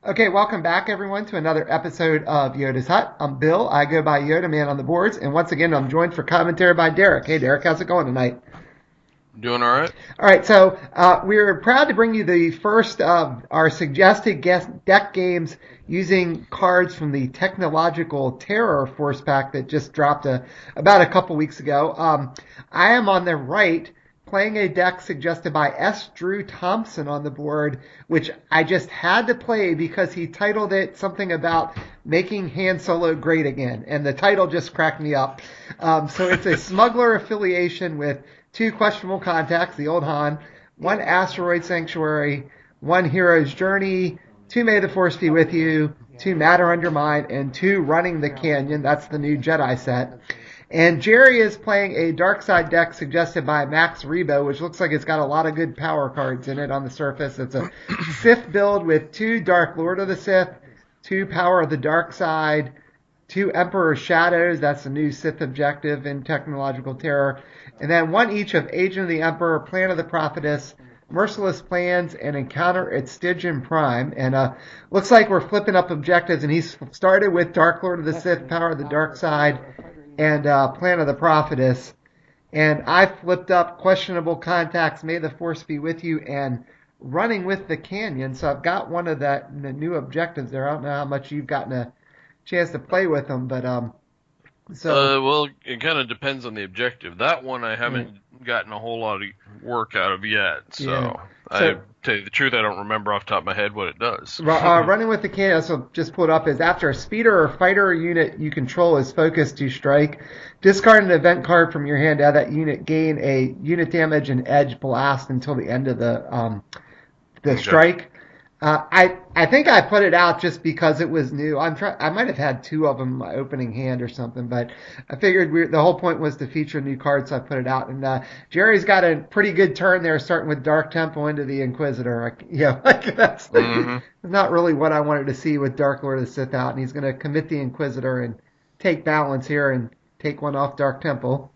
Okay, welcome back everyone to another episode of Yoda's Hut. I'm Bill. I go by Yoda Man on the boards, and once again I'm joined for commentary by Derek. Hey Derek, how's it going tonight? Doing all right? All right, so we're proud to bring you the first of our suggested guest deck games using cards from the Technological Terror Force Pack that just dropped about a couple weeks ago. I am on the right playing a deck suggested by S. Drew Thompson on the board, which I just had to play because he titled it something about making Han Solo great again, and the title just cracked me up. So it's a Smuggler affiliation with two questionable contacts, the old Han, one asteroid sanctuary, one hero's journey, two May the Force be with you, two Matter Undermine, and two Running the Canyon. That's the new Jedi set. And Jerry is playing a dark side deck suggested by Max Rebo, which looks like it's got a lot of good power cards in it on the surface. It's a Sith build with two Dark Lord of the Sith, two Power of the Dark Side, two Emperor's Shadows. That's the new Sith objective in Technological Terror. And then one each of Agent of the Emperor, Plan of the Prophetess, Merciless Plans, and Encounter at Stygian Prime. And looks like we're flipping up objectives, and he's started with Dark Lord of the Sith, Power of the Dark Side, and Plan of the Prophetess. And I flipped up Questionable Contacts, May the Force be with you, and Running with the Canyon. So I've got one of the new objectives there. I don't know how much you've gotten a chance to play with them, but Well, it kind of depends on the objective. That one I haven't gotten a whole lot of work out of yet, so yeah. I tell you the truth, I don't remember off the top of my head what it does. Running with the Canyon, so just pull it up, is after a speeder or fighter unit you control is focused to strike, discard an event card from your hand to have that unit gain a unit damage and edge blast until the end of the strike. I think I put it out just because it was new. I might have had two of them in my opening hand or something, but I figured the whole point was to feature new cards, so I put it out. And Jerry's got a pretty good turn there, starting with Dark Temple into the Inquisitor. That's not really what I wanted to see with Dark Lord of the Sith out, and he's going to commit the Inquisitor and take balance here and take one off Dark Temple.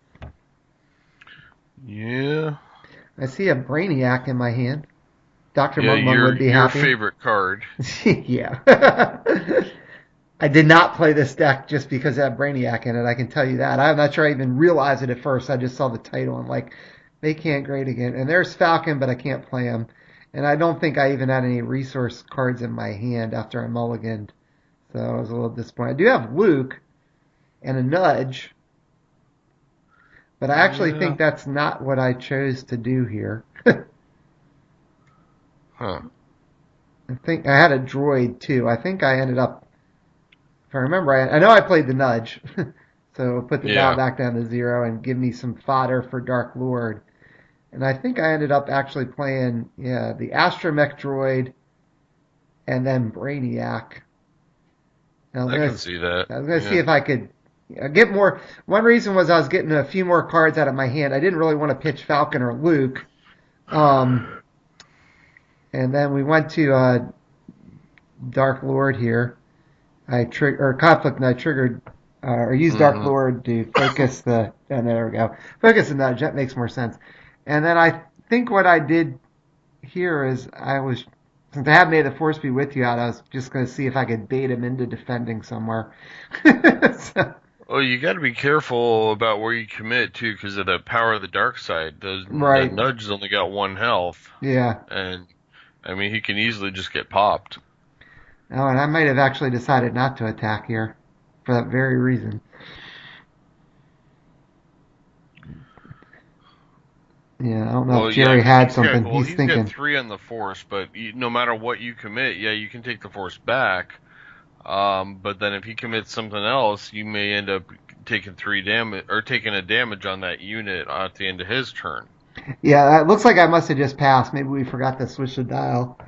Yeah. I see a Brainiac in my hand. Dr. Yeah, Mung would be happy. Your favorite card. Yeah. I did not play this deck just because it had Brainiac in it, I can tell you that. I'm not sure I even realized it at first. I just saw the title and like, they can't great again. And there's Falcon, but I can't play him. And I don't think I even had any resource cards in my hand after I mulliganed. So I was a little disappointed. I do have Luke and a Nudge, but I actually think that's not what I chose to do here. Huh. I think I had a droid too. I think I ended up, if I remember, I know I played the Nudge, so put the dial back down to 0 and give me some fodder for Dark Lord. And I think I ended up actually playing, the Astromech droid and then Brainiac. I can see that. I was going to see if I could get more. One reason was I was getting a few more cards out of my hand. I didn't really want to pitch Falcon or Luke. And then we went to Dark Lord here. Conflict, and I triggered or used Dark Lord to focus the. And there we go. Focus the Nudge. That makes more sense. And then I think what I did here is since I have May the Force be with you out, I was just going to see if I could bait him into defending somewhere. So, Well, you got to be careful about where you commit too, because of the Power of the Dark Side. The Nudge has only got 1 health. Yeah. And I mean, he can easily just get popped. Oh, and I might have actually decided not to attack here for that very reason. Yeah, I don't know if Jerry had something. He's thinking. Got 3 on the Force, but no matter what you commit, you can take the Force back. But then if he commits something else, you may end up taking 3 damage or taking a damage on that unit at the end of his turn. Yeah, it looks like I must have just passed. Maybe we forgot to switch the dial.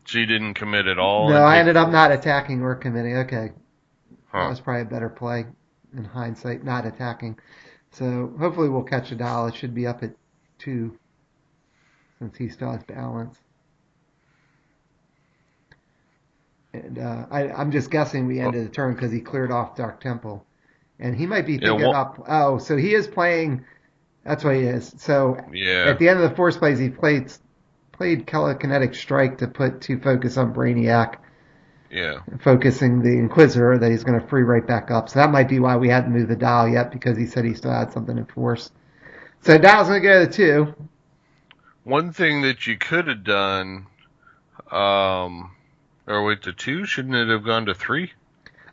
So you didn't commit at all? No, I ended up not attacking or committing. Okay. Huh. That was probably a better play in hindsight, not attacking. So hopefully we'll catch a dial. It should be up at 2 since he still has balance. And I'm just guessing we ended the turn because he cleared off Dark Temple. And he might be picking up. Oh, so he is playing. That's what he is. So at the end of the Force plays, he plays played Telekinetic Strike to put 2 focus on Brainiac, Yeah. focusing the Inquisitor that he's going to free right back up. So that might be why we hadn't moved the dial yet, because he said he still had something in Force. So dial's going to go to 2. One thing that you could have done, or wait, to 2? Shouldn't it have gone to 3?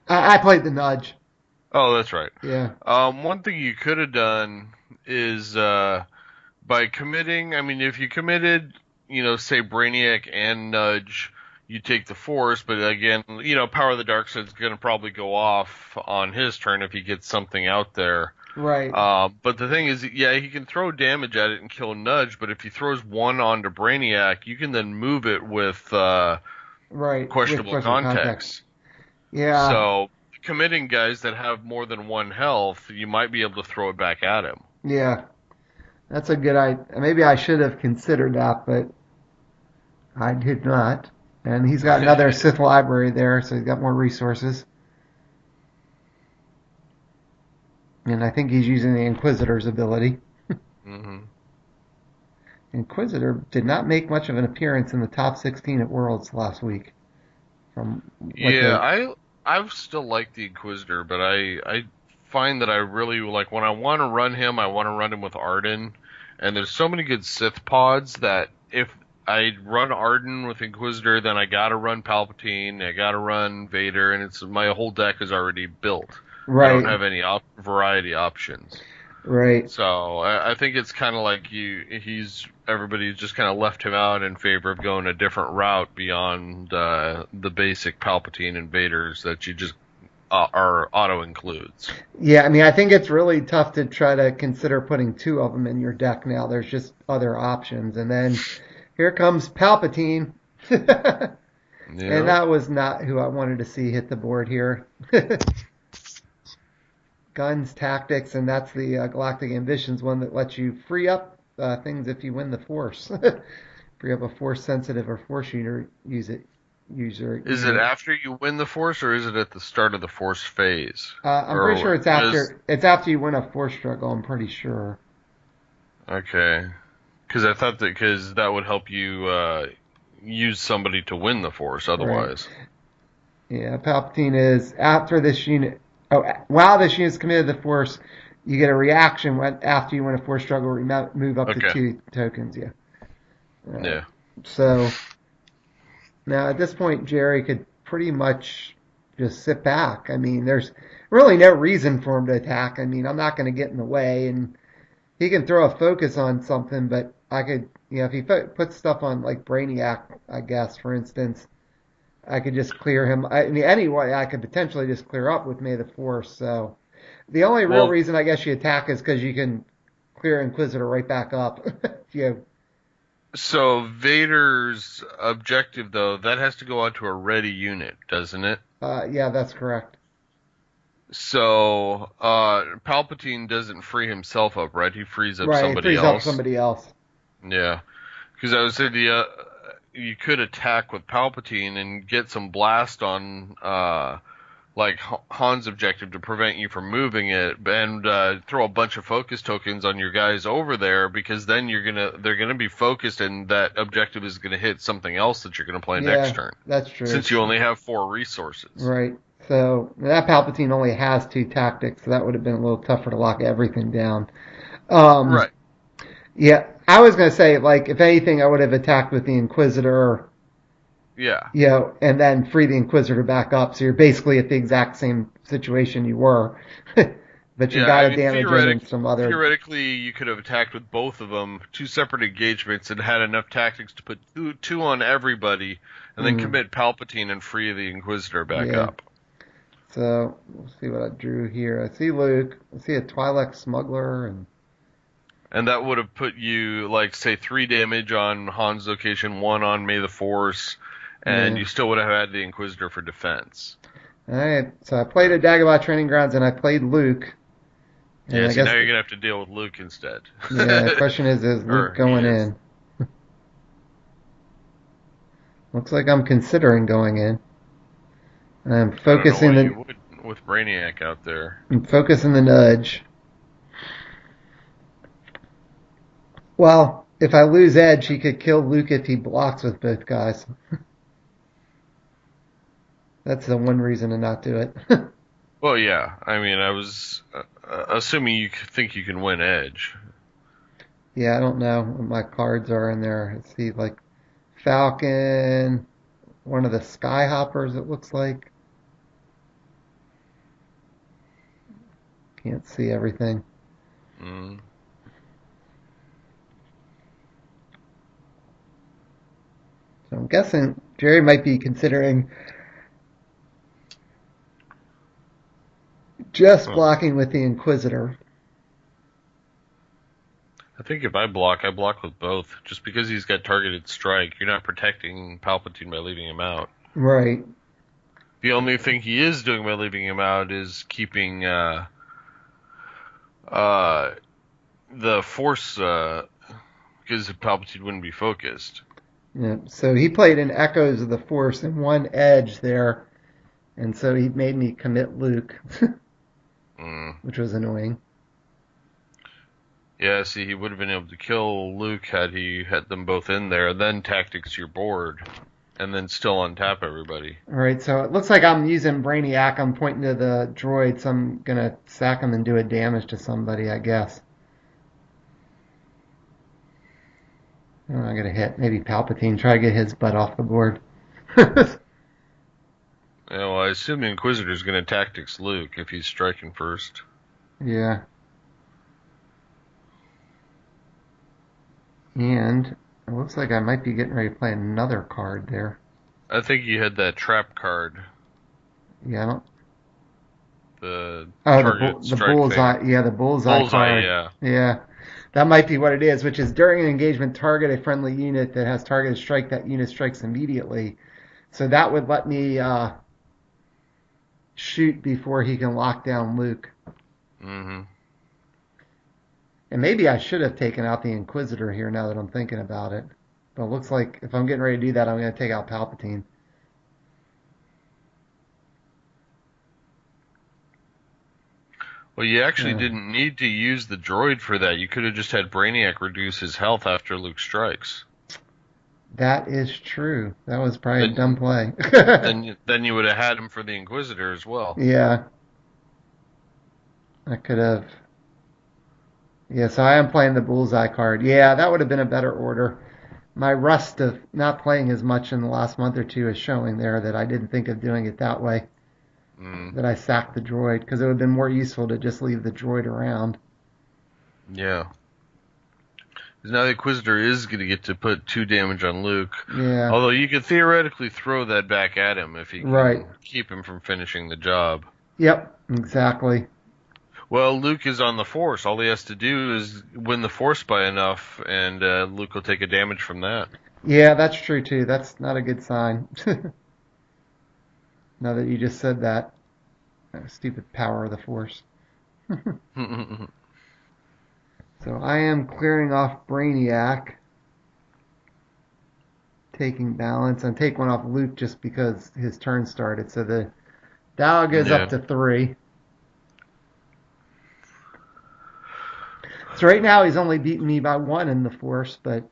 I played the nudge. Oh, that's right. Yeah. One thing you could have done is by committing. I mean, if you committed, say Brainiac and Nudge, you take the Force. But again, Power of the Dark Side is going to probably go off on his turn if he gets something out there. Right. But the thing is, he can throw damage at it and kill Nudge. But if he throws 1 onto Brainiac, you can then move it with questionable context. Yeah. So committing guys that have more than 1 health, you might be able to throw it back at him. Yeah. That's a good idea. Maybe I should have considered that, but I did not. And he's got another Sith library there, so he's got more resources. And I think he's using the Inquisitor's ability. Mm-hmm. Inquisitor did not make much of an appearance in the top 16 at Worlds last week. I've still liked the Inquisitor, but I find that I really like when I want to run him, I want to run him with Arden, and there's so many good Sith pods that if I run Arden with Inquisitor, then I gotta run Palpatine, I gotta run Vader, and my whole deck is already built. Right. I don't have any variety options. Right. So I think it's kind of like everybody's just kind of left him out in favor of going a different route beyond the basic Palpatine and Vaders that you just are auto includes. Yeah, I mean, I think it's really tough to try to consider putting 2 of them in your deck now. There's just other options. And then here comes Palpatine. Yeah. And that was not who I wanted to see hit the board here. Guns, tactics, and that's the Galactic Ambitions one that lets you free up things if you win the Force. Free up a Force sensitive or Force user. Is it after you win the Force, or is it at the start of the Force phase? I'm pretty sure it's after. It's after you win a Force struggle. I'm pretty sure. Okay, because I thought that would help you use somebody to win the Force. Otherwise, right. Yeah, Palpatine is after this unit. Oh, while this unit's committed to the Force, you get a reaction after you win a Force struggle. Move up to 2 tokens. Yeah. Yeah. So. Now, at this point, Jerry could pretty much just sit back. I mean, there's really no reason for him to attack. I mean, I'm not going to get in the way, and he can throw a focus on something, but I could, if he puts stuff on, like Brainiac, I guess, for instance, I could just clear him. I mean, anyway, I could potentially just clear up with May the Force. So the only real reason I guess you attack is because you can clear Inquisitor right back up. So Vader's objective, though, that has to go out to a ready unit, doesn't it? Yeah, that's correct. So Palpatine doesn't free himself up, right? He frees up somebody else. Right, he frees up somebody else. Yeah, because I was saying you could attack with Palpatine and get some blast on like Han's objective to prevent you from moving it, and throw a bunch of focus tokens on your guys over there, because then they're gonna be focused, and that objective is gonna hit something else that you're gonna play next turn. That's true. Since you only have 4 resources. Right. So that Palpatine only has 2 tactics, so that would have been a little tougher to lock everything down. Right. Yeah, I was gonna say, like, if anything, I would have attacked with the Inquisitor. Yeah. And then free the Inquisitor back up, so you're basically at the exact same situation you were. But you got to damage it in some other... Theoretically, you could have attacked with both of them, 2 separate engagements, and had enough tactics to put two on everybody, and then commit Palpatine and free the Inquisitor back up. So, we'll see what I drew here. I see Luke. I see a Twi'lek Smuggler, and that would have put you, like, say, 3 damage on Han's location, 1 on May the Force, and you still would have had the Inquisitor for defense. All right, so I played at Dagobah Training Grounds, and I played Luke. And now you're going to have to deal with Luke instead. Yeah, the question is Luke going in? Looks like I'm considering going in. I'm focusing you would with Brainiac out there. I'm focusing the nudge. Well, if I lose edge, he could kill Luke if he blocks with both guys. That's the one reason to not do it. Well, yeah. I mean, I was assuming you think you can win edge. Yeah, I don't know what my cards are in there. I see like Falcon, one of the Skyhoppers, it looks like. Can't see everything. Mm. So I'm guessing Jerry might be considering just Huh. blocking with the Inquisitor. I think if I block with both. Just because he's got targeted strike, you're not protecting Palpatine by leaving him out. Right. The only thing he is doing by leaving him out is keeping the Force, because Palpatine wouldn't be focused. Yeah. So he played in Echoes of the Force and one edge there, and so he made me commit Luke, Mm. which was annoying. Yeah, see, he would have been able to kill Luke had he had them both in there, then tactics your board, and then still untap everybody. All right, so it looks like I'm using Brainiac. I'm pointing to the droid, so I'm going to sack him and do a damage to somebody, I guess. Oh, I'm going to hit maybe Palpatine, try to get his butt off the board. Yeah, well, I assume the Inquisitor's going to tactics Luke if he's striking first. Yeah. And it looks like I might be getting ready to play another card there. I think you had that trap card. Yeah, I don't... The Oh, target the strike bullseye. thing. Yeah, the bullseye card. Yeah. Yeah. That might be what it is, which is during an engagement, target a friendly unit that has targeted strike. That unit strikes immediately. So that would let me shoot before he can lock down Luke. Mm-hmm. And maybe I should have taken out the Inquisitor here now that I'm thinking about it. But it looks like if I'm getting ready to do that, I'm going to take out Palpatine. Well, you actually didn't need to use the droid for that. You could have just had Brainiac reduce his health after Luke strikes. That is true. That was probably a dumb play. then you would have had him for the Inquisitor as well. Yeah. I could have. Yeah, so I am playing the bullseye card. Yeah, that would have been a better order. My rust of not playing as much in the last month or two is showing there that I didn't think of doing it that way. That I sacked the droid, because it would have been more useful to just leave the droid around. Yeah. Because now the Inquisitor is going to get to put 2 damage on Luke. Yeah. Although you could theoretically throw that back at him if you can keep him from finishing the job. Yep, exactly. Well, Luke is on the Force. All he has to do is win the Force by enough, and Luke will take a damage from that. Yeah, that's true, too. That's not a good sign. Now that you just said that. Stupid power of the Force. So I am clearing off Brainiac. Taking balance. And take one off Luke just because his turn started. So the dial goes up to 3. So right now he's only beating me by 1 in the Force, but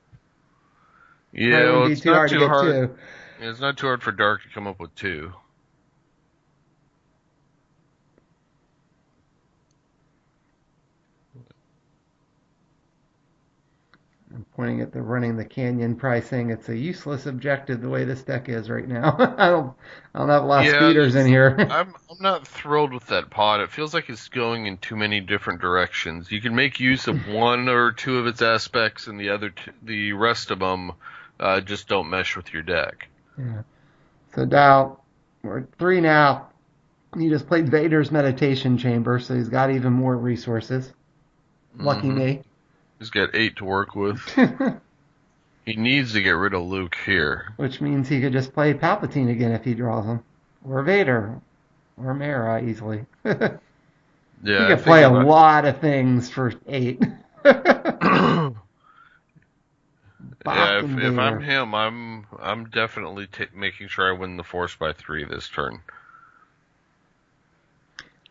yeah, well, it's not too hard. 2. It's not too hard for Dark to come up with 2. I'm pointing at the running the canyon pricing. It's a useless objective the way this deck is right now. I don't have a lot of speeders in here. I'm not thrilled with that pod. It feels like it's going in too many different directions. You can make use of 1 or 2 of its aspects, and the rest of them just don't mesh with your deck. Yeah. So Dow, we're at 3 now. He just played Vader's Meditation Chamber, so he's got even more resources. Lucky me. He's got 8 to work with. He needs to get rid of Luke here. Which means he could just play Palpatine again if he draws him. Or Vader. Or Mara easily. Yeah, he could play a lot of things for 8. Yeah, if I'm him, I'm definitely making sure I win the Force by 3 this turn.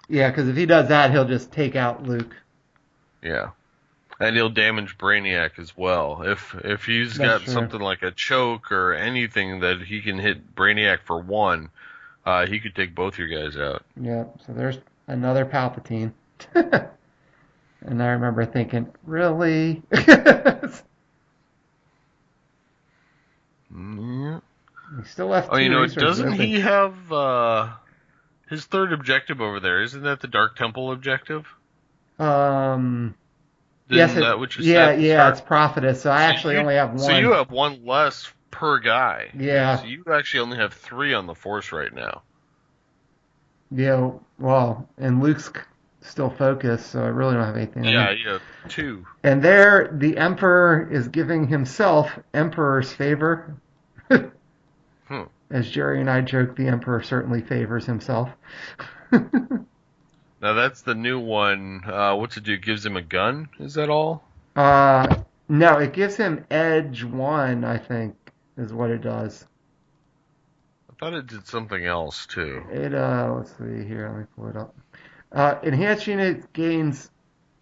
Yeah, because if he does that, he'll just take out Luke. Yeah. And he'll damage Brainiac as well. If he's That's got true. something like a choke or anything that he can hit Brainiac for one, he could take both your guys out. Yep. So there's another Palpatine. And I remember thinking, really? Yeah. He still left Oh, two resources doesn't open. he have his third objective over there? Isn't that the Dark Temple objective? Um, yes, Didn't that what you said yeah, at the yeah, start? it's Prophetess. So I actually only have So you one. have one less per guy. Yeah, So you actually only have 3 on the Force right now. yeah. Well, and Luke's still focused, so I really don't have anything on Yeah, him. you have 2. And there, the Emperor is giving himself Emperor's favor. Hmm. As Jerry and I joke, the Emperor certainly favors himself. Now that's the new one. What's it do? Gives him a gun? Is that all? uh, no, it gives him Edge 1, I think, is what it does. I thought it did something else too. Let's see here, let me pull it up. Enhanced unit gains,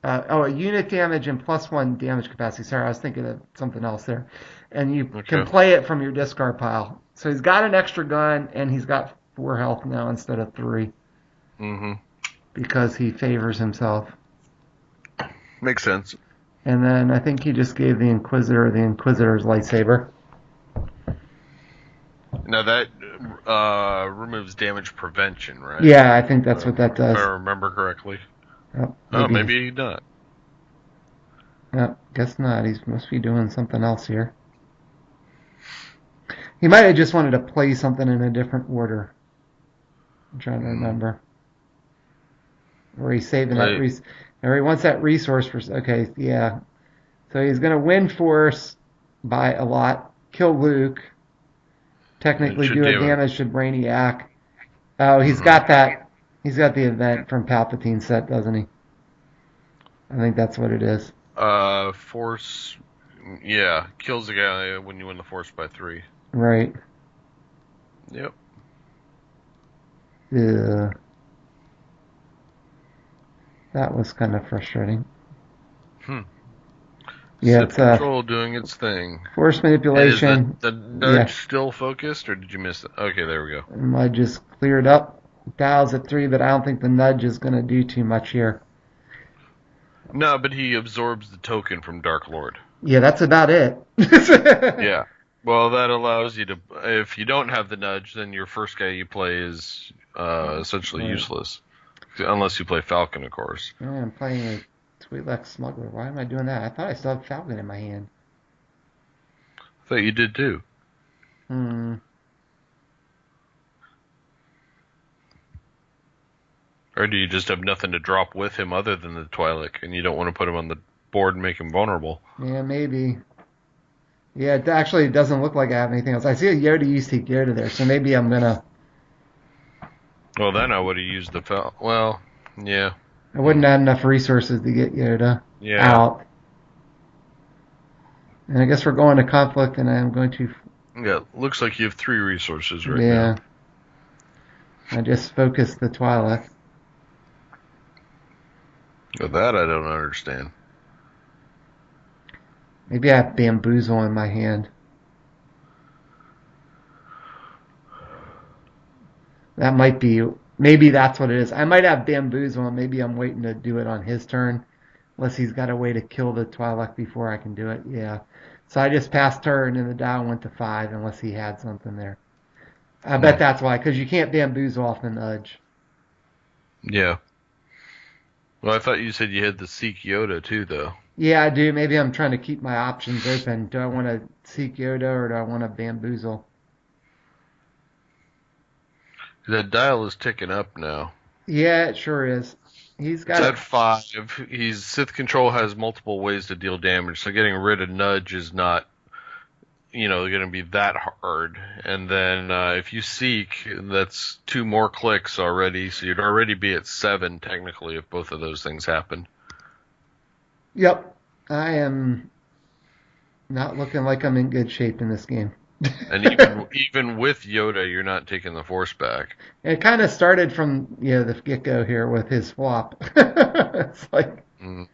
a unit damage and +1 damage capacity. Sorry, I was thinking of something else there. And you can Okay. play it from your discard pile. So he's got an extra gun, and he's got 4 health now instead of 3 Mm-hmm. because he favors himself. Makes sense. And then I think he just gave the Inquisitor's lightsaber. Now that removes damage prevention, right? Yeah, I think that's what that If I does. remember correctly. Oh, Oh, maybe. maybe not. No, guess not. He must be doing something else here. He might have just wanted to play something in a different order. I'm trying to remember. Or he's saving that Play. or he wants that resource for. Okay, yeah. So he's gonna win Force by a lot, kill Luke, It technically should do a damage. damage to Brainiac. Oh, he's Mm-hmm. got that. He's got the event from Palpatine set, doesn't he? I think that's what it is. Force. Yeah, kills the guy when you win the Force by 3. Right. Yep. Yeah. That was kind of frustrating. Hmm. Yeah, Sith it's control doing its thing. force And is manipulation. the Yeah, nudge still focused, or did you miss it? Okay, there we go. and I just cleared up. Dials at 3, but I don't think the nudge is going to do too much here. No, but he absorbs the token from Dark Lord. Yeah, that's about it. Yeah. Well, that allows you to. If you don't have the nudge, then your first guy you play is essentially Right. useless, unless you play Falcon, of course. Yeah, I'm playing a Twi'lek Smuggler. Why am I doing that? I thought I still had Falcon in my hand. I thought you did too. Hmm. Or do you just have nothing to drop with him other than the Twi'lek, and you don't want to put him on the board and make him vulnerable? Yeah, maybe. Yeah, it actually doesn't look like I have anything else. I see a Yoda used to Yoda there, so maybe I'm gonna. Well, then I would have used the Well, yeah. I wouldn't have enough resources to get Yoda Yeah. out. And I guess we're going to conflict, and I'm going to. Yeah, looks like you have 3 resources right Yeah, now. I just focused the Twi'lek. But that I don't understand. Maybe I have Bamboozle in my hand. That might be. Maybe that's what it is. I might have Bamboozle, and maybe I'm waiting to do it on his turn. Unless he's got a way to kill the Twi'lek before I can do it. Yeah. So I just passed turn, and the dial went to 5, unless he had something there. I bet that's why, because you can't Bamboozle off the nudge. Yeah. Well, I thought you said you had the Seek Yoda too, though. Yeah, I do. Maybe I'm trying to keep my options open. Do I want to seek Yoda or do I want to Bamboozle? That dial is ticking up now. Yeah, it sure is. He's It's got at it. 5. Sith control has multiple ways to deal damage, so getting rid of nudge is not, going to be that hard. And then if you seek, that's 2 more clicks already, so you'd already be at 7 technically if both of those things happen. Yep. I am not looking like I'm in good shape in this game. And even with Yoda, you're not taking the Force back. It kind of started from the get go here with his swap. It's like Mm.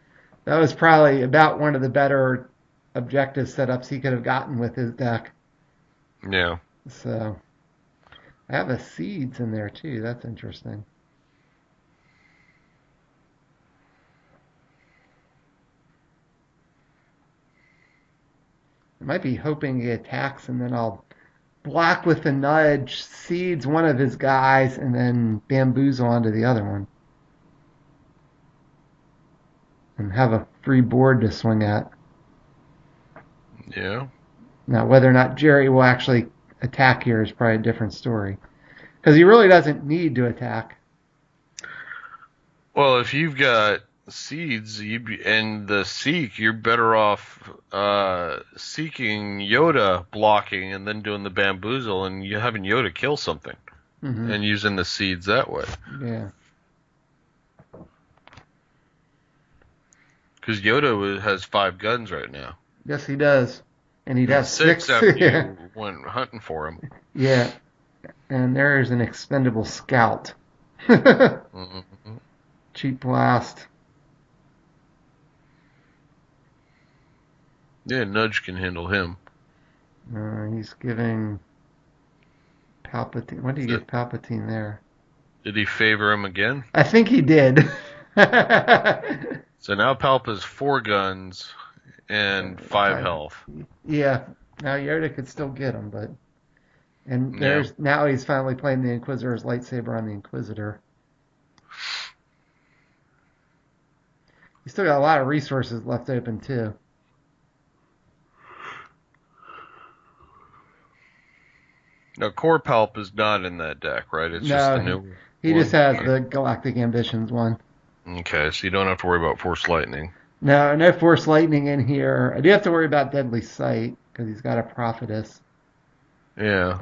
That was probably about one of the better objective setups he could have gotten with his deck. Yeah. So I have a seeds in there too. That's interesting. I might be hoping he attacks and then I'll block with the nudge, seeds one of his guys, and then bamboozle onto the other one. And have a free board to swing at. Yeah. Now, whether or not Jerry will actually attack here is probably a different story. Because he really doesn't need to attack. Well, if you've got seeds and the seek, you're better off seeking Yoda blocking and then doing the bamboozle and you having Yoda kill something and using the seeds that way. Yeah. Because Yoda has 5 guns right now. Yes, he does. And he'd have 6 after you went hunting for him. Yeah. And there's an expendable scout. Cheap blast. Yeah, Nudge can handle him. He's giving Palpatine. What did he give Palpatine there? Did he favor him again? I think he did. So now Palp has 4 guns and 5 health. Yeah. Now Yoda could still get him, but now he's finally playing the Inquisitor's lightsaber on the Inquisitor. He's still got a lot of resources left open too. Now Core Palp is not in that deck, right? It's just the new he one? just has the Galactic Ambitions one. Okay, so you don't have to worry about Force Lightning. No Force Lightning in here. I do have to worry about Deadly Sight because he's got a Prophetess. Yeah.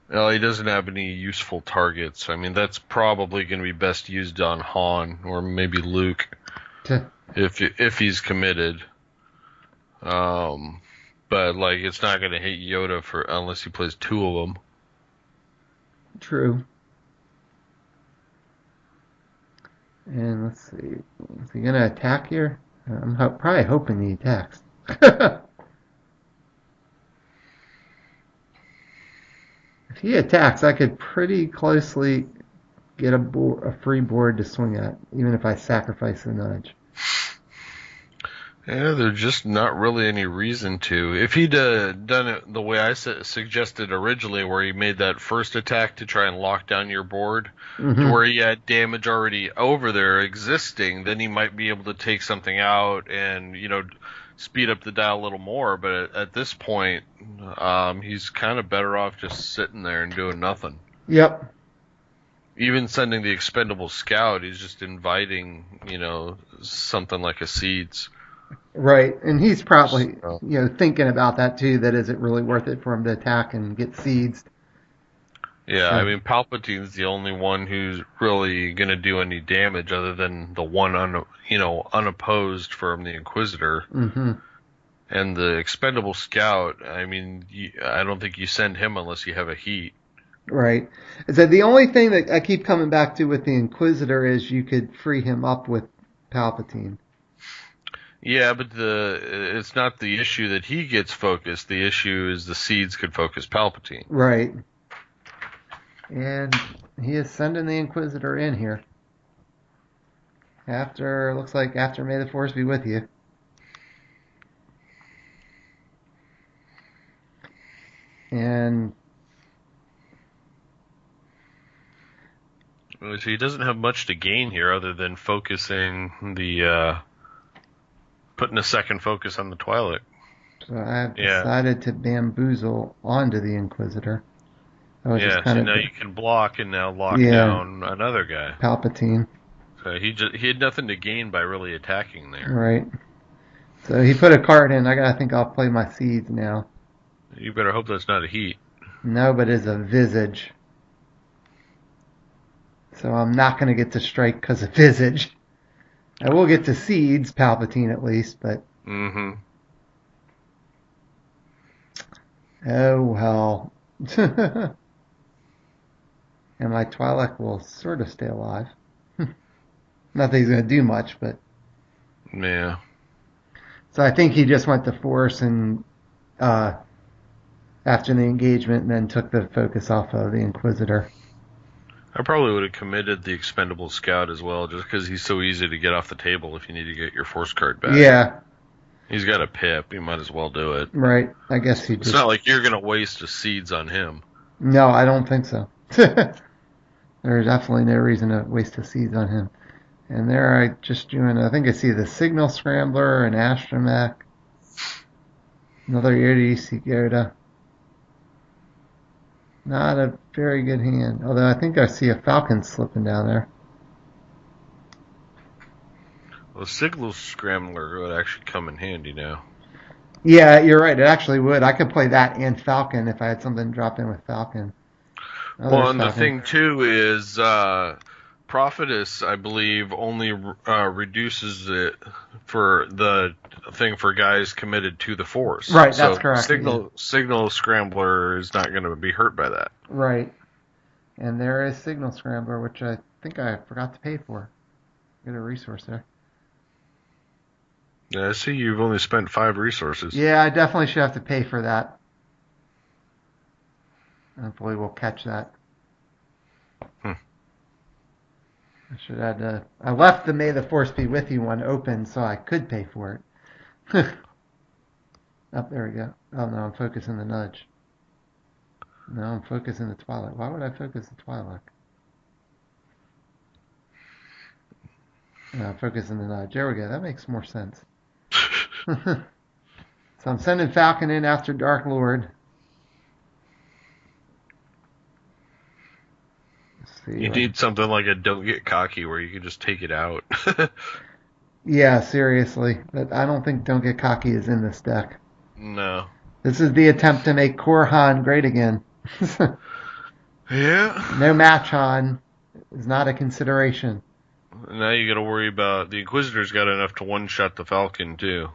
Well, he doesn't have any useful targets. I mean, that's probably going to be best used on Han or maybe Luke if he's committed. But like, it's not going to hit Yoda unless he plays 2 of them. True. And let's see, is he going to attack here? I'm probably hoping he attacks. If he attacks, I could pretty closely get a free board to swing at, even if I sacrifice the nudge. Yeah, there's just not really any reason to. If he'd done it the way I suggested originally, where he made that first attack to try and lock down your board, to where he had damage already over there existing, then he might be able to take something out and, speed up the dial a little more. But at this point, he's kind of better off just sitting there and doing nothing. Yep. Even sending the expendable scout, he's just inviting, something like a seeds. Right, and he's probably thinking about that too. That is it really worth it for him to attack and get seeds? Yeah, so. I mean, Palpatine's the only one who's really going to do any damage, other than the one unopposed from the Inquisitor. And the expendable scout. I mean, I don't think you send him unless you have a heat. Right. So the only thing that I keep coming back to with the Inquisitor is you could free him up with Palpatine. Yeah, but it's not the issue that he gets focused. The issue is the seeds could focus Palpatine. Right. And he is sending the Inquisitor in here. Looks like after May the Force be with you. And so he doesn't have much to gain here other than focusing putting a second focus on the Twi'lek. So I've decided to bamboozle onto the Inquisitor. So now you can block and now lock down another guy. Palpatine. So he had nothing to gain by really attacking there. Right. So he put a card in. I think I'll play my seeds now. You better hope that's not a heat. No, but it's a visage. So I'm not going to get to strike because of visage. I will get to seeds, Palpatine at least, but... Oh, well. And my Twi'lek will sort of stay alive. Not that he's going to do much, but Yeah. so I think he just went to force and after the engagement, and then took the focus off of the Inquisitor. I probably would have committed the expendable scout as well, just because he's so easy to get off the table if you need to get your force card back. Yeah. He's got a pip. You might as well do it. Right. I guess he It's just... not like you're going to waste the seeds on him. No, I don't think so. There's definitely no reason to waste the seeds on him. And there I just doing, I think I see the Signal Scrambler and Astromech. Another Yoda, UC Yoda. Not a very good hand. Although I think I see a Falcon slipping down there. Well, Signal Scrambler would actually come in handy now. Yeah, you're right. It actually would. I could play that and Falcon if I had something to drop in with Falcon. Well, and the thing, too, is Prophetess, I believe, only reduces it for the thing for guys committed to the Force. Right, that's correct. Signal Scrambler is not going to be hurt by that. Right. And there is Signal Scrambler, which I think I forgot to pay for. Get a resource there. Yeah, I see you've only spent 5 resources. Yeah, I definitely should have to pay for that. Hopefully we'll catch that. I should have I left the May the Force Be With You one open so I could pay for it. Oh, there we go. Oh, no, I'm focusing the nudge. No, I'm focusing the Twilight. Why would I focus the Twilight? No, I'm focusing the nudge. There we go. That makes more sense. So I'm sending Falcon in after Dark Lord. You need something like a Don't Get Cocky where you can just take it out. Yeah, seriously. But I don't think Don't Get Cocky is in this deck. No. This is the attempt to make Korhan great again. Yeah. No match Han is not a consideration. Now you got to worry about the Inquisitor's got enough to one-shot the Falcon too.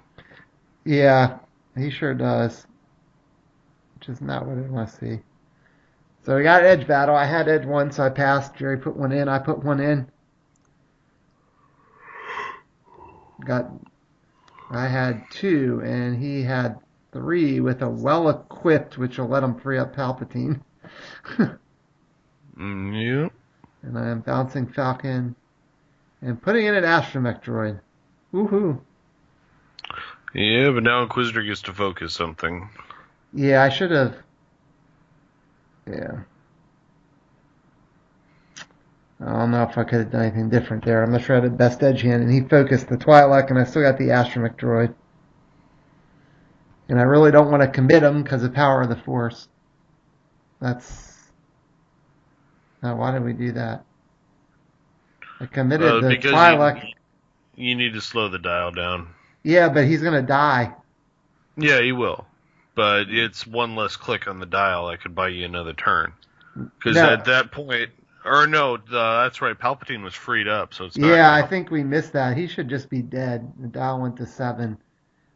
Yeah, he sure does. Which is not what I want to see. So we got edge battle. I had edge 1, so I passed. Jerry put one in. I put one in. I had 2, and he had 3 with a well-equipped, which will let him free up Palpatine. Yep. And I am bouncing Falcon and putting in an Astromech droid. Woohoo. Yeah, but now Inquisitor gets to focus something. Yeah, I should have. Yeah. I don't know if I could have done anything different there. I'm not sure I had the best edge hand, and he focused the Twi'lek, and I still got the Astromech droid. And I really don't want to commit him because of Power of the Force. That's... Now, why did we do that? I committed the Twi'lek. You need to slow the dial down. Yeah, but he's going to die. Yeah, he will. But it's one less click on the dial. I could buy you another turn. Because at that point... Or no, that's right. Palpatine was freed up, so it's not... Yeah, I think we missed that. He should just be dead. The dial went to 7.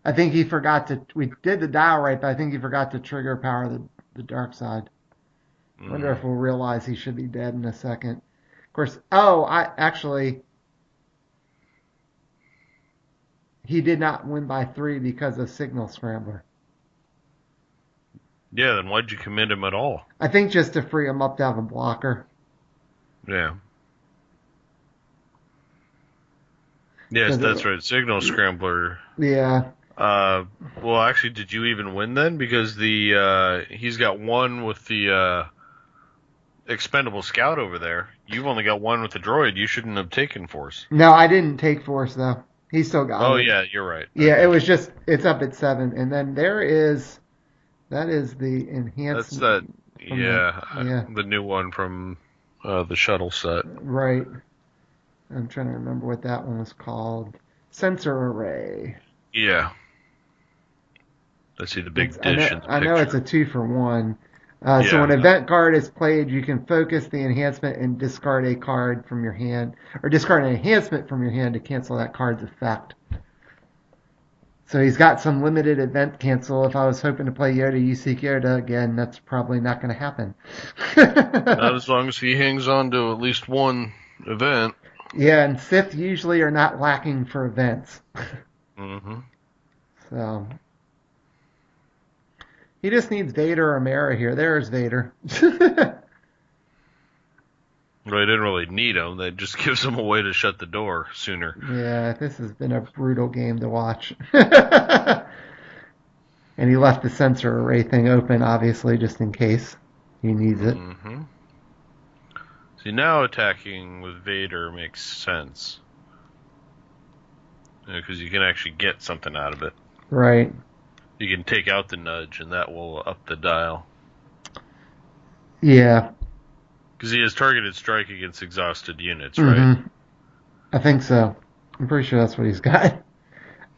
I think he forgot to... We did the dial right, but I think he forgot to trigger Power of the dark side. I wonder if we'll realize he should be dead in a second. Of course... Oh, he did not win by 3 because of Signal Scrambler. Yeah, then why'd you commit him at all? I think just to free him up to have a blocker. Yeah. Yes, that's right. Signal Scrambler. Yeah. Well, actually, did you even win then? Because he's got 1 with the expendable scout over there. You've only got 1 with the droid. You shouldn't have taken Force. No, I didn't take Force though. He still got it. Oh yeah, you're right. Yeah, okay. It was just it's up at 7, and then that is the enhancement. That's the new one from the shuttle set. Right. I'm trying to remember what that one was called. Sensor array. Yeah. Let's see the big dish. I know it's a 2 for 1. So when an event card is played, you can focus the enhancement and discard a card from your hand, or discard an enhancement from your hand to cancel that card's effect. So he's got some limited event cancel. If I was hoping to play Yoda, you seek Yoda again, that's probably not going to happen. Not as long as he hangs on to at least 1 event. Yeah, and Sith usually are not lacking for events. Mm-hmm. So he just needs Vader or Mara here. There's Vader. Well, they didn't really need him. That just gives them a way to shut the door sooner. Yeah, this has been a brutal game to watch. And he left the sensor array thing open, obviously, just in case he needs it. Mm-hmm. See, now attacking with Vader makes sense. Because you can actually get something out of it. Right. You can take out the nudge, and that will up the dial. Yeah. Because he has targeted strike against exhausted units, Mm-hmm. right? I think so. I'm pretty sure that's what he's got.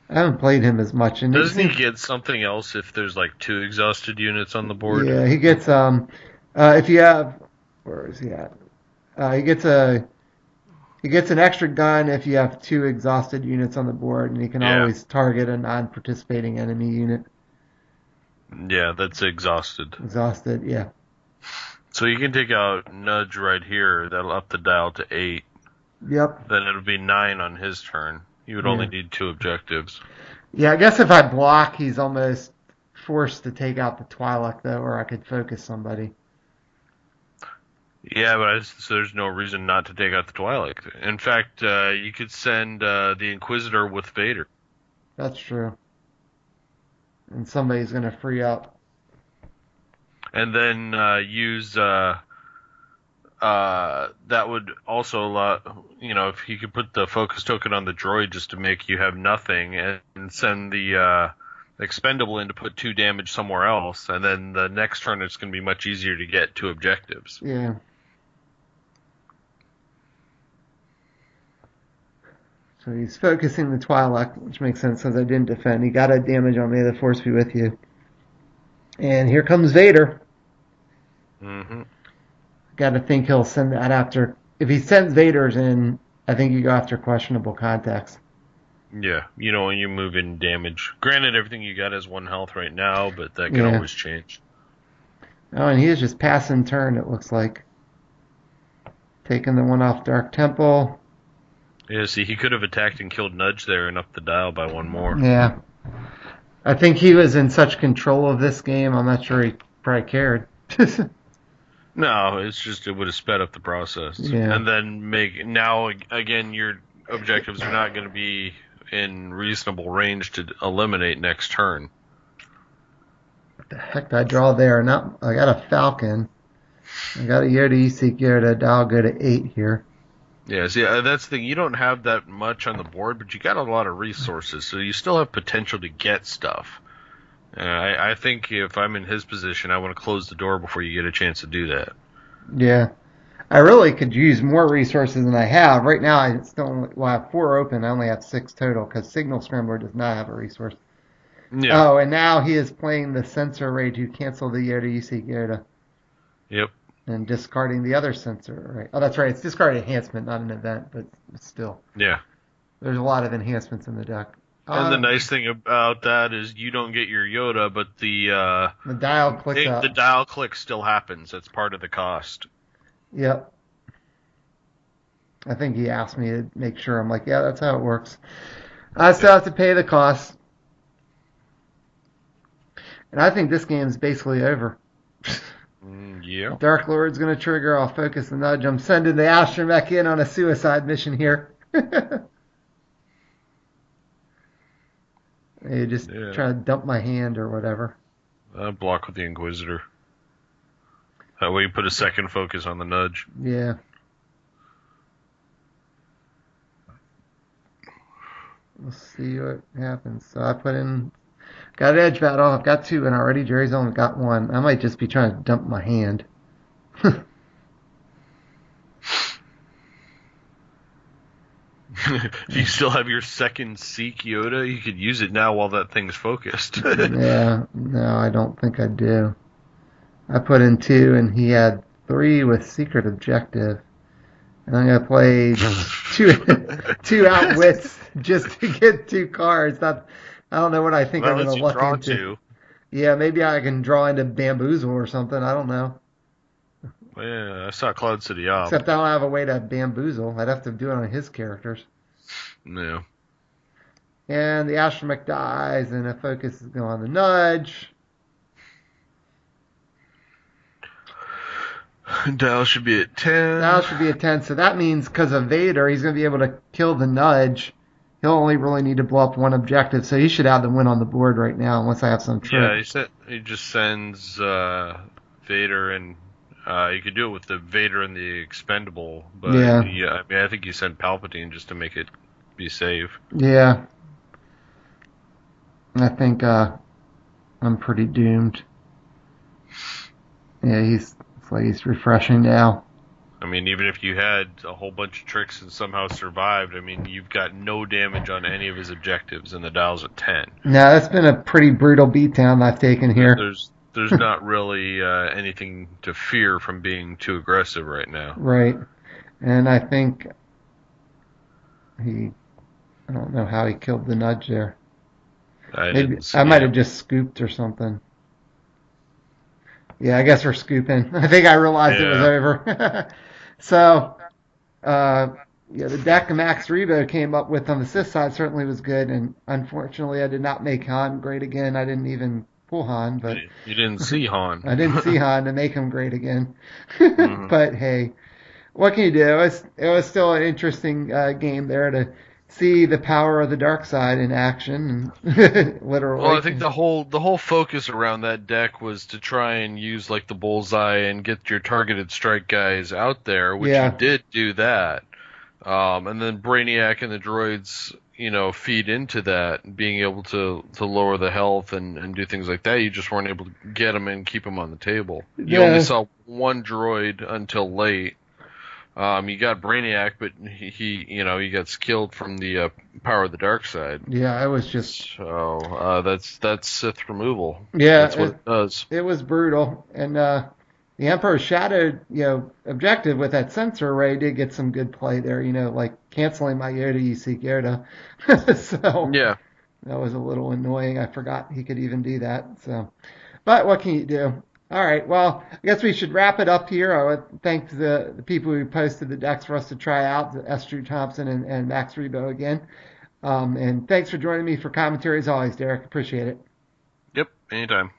I haven't played him as much. And Doesn't he get something else if there's like 2 exhausted units on the board? Yeah, he gets if you have, where is he at? He gets an extra gun if you have 2 exhausted units on the board, and he can Yeah. always target a non-participating enemy unit. Yeah, that's exhausted. Exhausted, yeah. So you can take out nudge right here. That'll up the dial to 8. Yep. Then it'll be 9 on his turn. You would only need 2 objectives. Yeah, I guess if I block, he's almost forced to take out the Twi'lek, though, or I could focus somebody. Yeah, but so there's no reason not to take out the Twi'lek. In fact, you could send the Inquisitor with Vader. That's true. And somebody's going to free up. And then use that would also allow, if you could put the focus token on the droid just to make you have nothing, and send the expendable in to put 2 damage somewhere else, and then the next turn it's going to be much easier to get 2 objectives. Yeah. So he's focusing the Twi'lek, which makes sense because I didn't defend. He got a damage on May the Force be with you. And here comes Vader. Mm-hmm. Got to think he'll send that after. If he sends Vader's in, I think you go after questionable contacts. Yeah, when you move in damage. Granted, everything you got is 1 health right now, but that can always change. Oh, and he is just passing turn, it looks like. Taking the one off Dark Temple. Yeah, see, he could have attacked and killed Nudge there and upped the dial by 1 more. Yeah. I think he was in such control of this game, I'm not sure he probably cared. No, it's just it would have sped up the process. Yeah. And then now, again, your objectives are not going to be in reasonable range to eliminate next turn. What the heck did I draw there? I got a Falcon. I got a Yoda Seek Yoda. I'll go to 8 here. Yeah, see, that's the thing. You don't have that much on the board, but you got a lot of resources, so you still have potential to get stuff. I think if I'm in his position, I want to close the door before you get a chance to do that. Yeah. I really could use more resources than I have. Right now, I have 4 open. I only have 6 total because Signal Scrambler does not have a resource. Yeah. Oh, and now he is playing the sensor array to cancel the Yoda Seek Yoda. Yep. And discarding the other sensor, right? Oh, that's right. It's discard enhancement, not an event, but still. Yeah. There's a lot of enhancements in the deck. And the nice thing about that is you don't get your Yoda, but the dial click up. The dial click still happens. That's part of the cost. Yep. I think he asked me to make sure. I'm like, yeah, that's how it works. I still have to pay the cost. And I think this game is basically over. Yeah. Dark Lord's going to trigger. I'll focus the nudge. I'm sending the astromech in on a suicide mission here. You just try to dump my hand or whatever. Block with the Inquisitor. That way you put a second focus on the nudge. Yeah. We'll see what happens. So I got an edge battle. I've got 2 in already. Jerry's only got 1. I might just be trying to dump my hand. If you still have your second Seek Yoda, you could use it now while that thing's focused. Yeah, no, I don't think I do. I put in 2, and he had 3 with secret objective. And I'm going to play 2 outwits just to get 2 cards. I don't know what I think I'm going to luck into. 2. Yeah, maybe I can draw into Bamboozle or something. I don't know. Yeah, I saw Cloud City Ob. Except I don't have a way to bamboozle. I'd have to do it on his characters. Yeah. And the astromech dies, and the focus is going on the nudge. Dial should be at 10. That should be a 10. So that means because of Vader, he's going to be able to kill the nudge. He'll only really need to blow up one objective, so he should have the win on the board right now, unless I have some trick. Yeah, he just sends Vader, and you could do it with the Vader and the Expendable, but Yeah. I mean, I think you send Palpatine just to make it be safe. Yeah. I think I'm pretty doomed. Yeah, it's like he's refreshing now. I mean, even if you had a whole bunch of tricks and somehow survived, I mean, you've got no damage on any of his objectives, and the dial's at 10. Now, that's been a pretty brutal beatdown I've taken here. There's not really anything to fear from being too aggressive right now. Right. And I think I don't know how he killed the nudge there. Maybe I might have just scooped or something. Yeah, I guess we're scooping. I think I realized it was over. So, the deck Max Rebo came up with on the Sith side certainly was good, and unfortunately I did not make Han great again. I didn't even pull Han, but you didn't see Han. I didn't see Han to make him great again. Mm-hmm. But hey, what can you do? It was still an interesting game there to see the power of the dark side in action, and literally. Well, I think the whole focus around that deck was to try and use like the bullseye and get your targeted strike guys out there, which you did do that. And then Brainiac and the droids, feed into that, being able to lower the health and do things like that. You just weren't able to get them and keep them on the table. You only saw one droid until late. You got Brainiac, but he gets killed from the power of the dark side. Yeah, I was just so that's Sith removal. Yeah, that's what it does. It was brutal, and the Emperor's shadowed objective with that sensor array did get some good play there. Like canceling my Yoda, you seek Yoda. So yeah, that was a little annoying. I forgot he could even do that. So, but what can you do? All right, well, I guess we should wrap it up here. I would thank the people who posted the decks for us to try out, S. Drew Thompson and Max Rebo again. And thanks for joining me for commentary as always, Derek. Appreciate it. Yep, anytime.